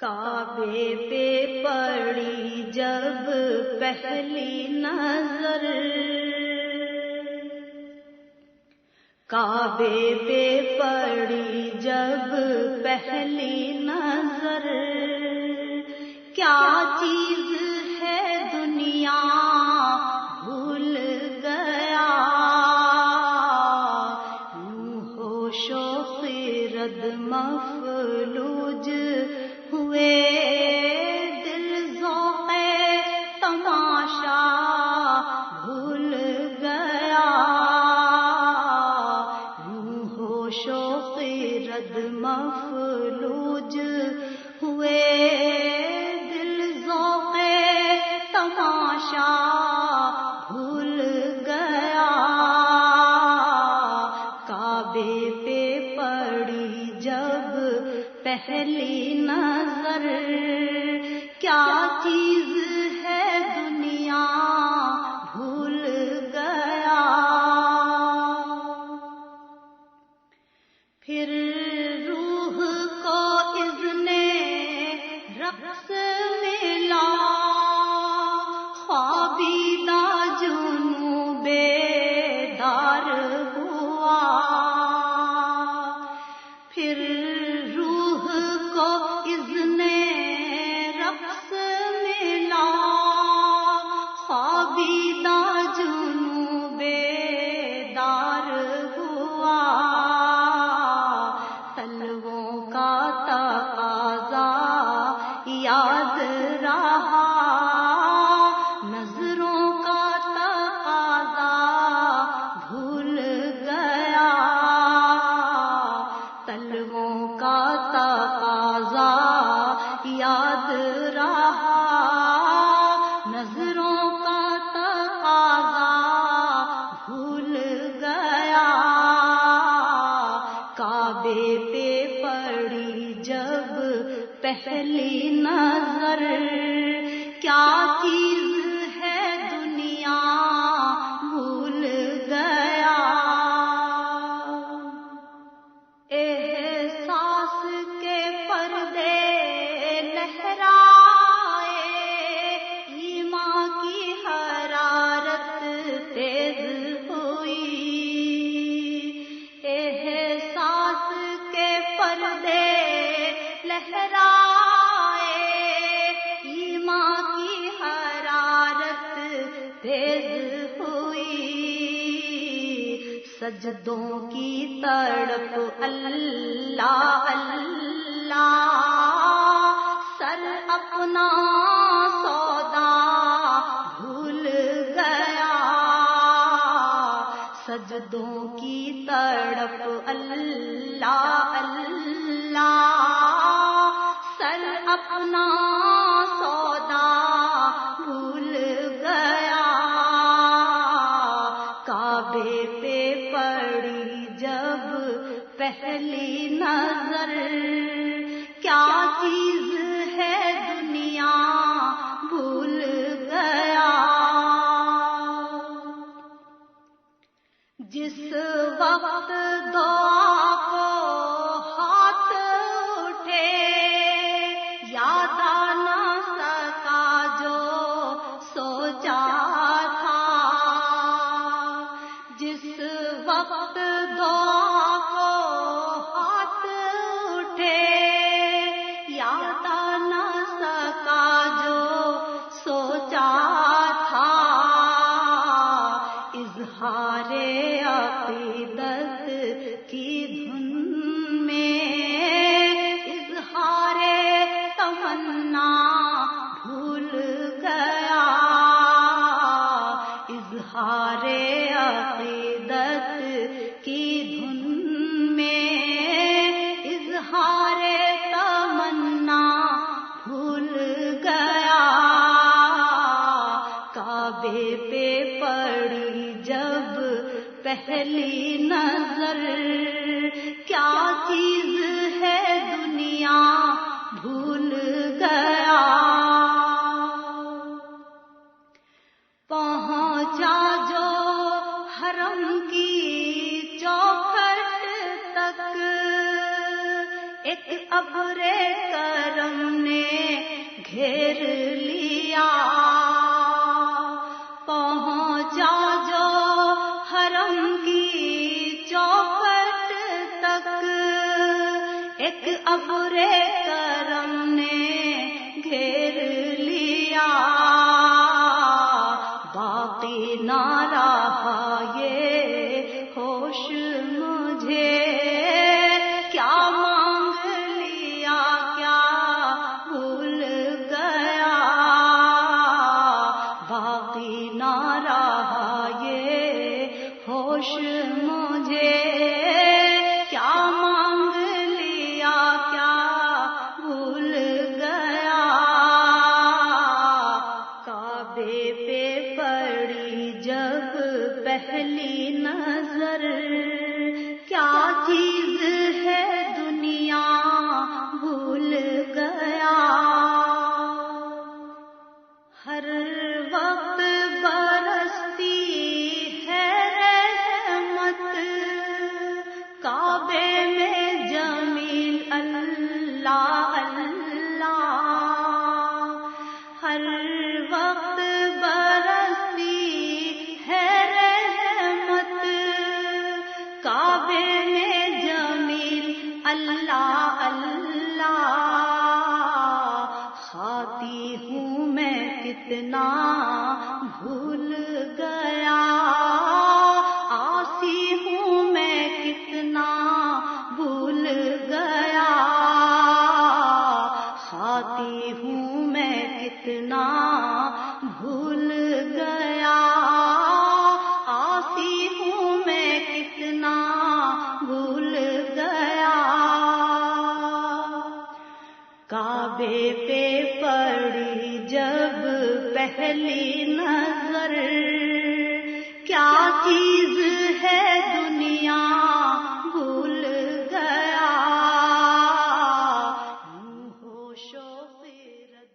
کعبے پہ پڑی جب پہلی نظر، کعبے پہ پڑی جب پہلی نظر، کیا چیز ہے دنیا بھول گیا، یوں ہوش و خرد مفلوج ہوئے، دل ذوق تماشا بھول گیا، یوں ہوش و خرد مفلوج ہوئے، دل ذوق تماشا بھول گیا، کعبے پہ پڑی جب پہلی نظر، کیا چیز ہے دنیا بھول گیا، پھر روح کو اذن رقص ملا، خوابیدہ جنوں بیدار ہوا، پھر روح کو اذن رقص ملا، خوابیدہ جنوں بیدار ہوا، تلووں کا تقاضا یاد رہا، نظروں کا تقاضا بھول گیا، تلووں کا تقاضا یاد رہا، نظروں کا تقاضا بھول گیا، کعبے پہ پڑی جب پہلی نظر، کیا چیز ہے دنیا بھول گیا، احساس کے پردے لہرائے، ایمان کی حرارت تیز ہوئی، احساس کے پردے لہرائے، ایمان کی حرارت تیز ہوئی، سجدوں کی تڑپ اللہ اللہ، سر اپنا سودا بھول گیا، سجدوں کی تڑپ اللہ اللہ، سر اپنا سودا بھول گیا، کعبے پہ پڑی جب پہلی نظر، کیا چیز ہے دنیا بھول گیا، جس وقت دعا کو ہاتھ اٹھے، یاد آ نہ سکا جو سوچا تھا، جس وقت دعا کو ہاتھ اٹھے، یاد آ نہ سکا جو سوچا تھا، اظہار عقیدت کی دھن میں، اظہار تمنا بھول گیا، اظہار عقیدت کی دھن میں، اظہار تمنا بھول گیا، کعبے پہ پڑی جب پہلی نظر، کیا چیز ہے دنیا بھول گیا، پہنچا جو حرم کی چوکھٹ تک، ایک ابر کرم نے ابر کرم نے گھیر لیا، باقی نہ رہا یہ ہوش مجھے، کیا مانگ لیا کیا بھول گیا، باقی نہ رہا یہ ہوش مجھے، کیا مانگ لیا کیا بھول گیا، کعبے پہ پڑی جب پہلی نظر، کیا چیز ہے دنیا بھول گیا، ہر وقت برستی ہے رحمت، کعبے میں جمیل اللہ اللہ، ہر وقت برستی ہے رحمت، کعبے میں جمیل اللہ اللہ، خاتی ہوں میں کتنا بھول گیا، آسی ہوں میں کتنا بھول گیا، خاتی ہوں میں کتنا بھول گیا، آسی ہوں میں کتنا بھول گیا، کعبے پہ پڑی جب پہلی نظر، کیا چیز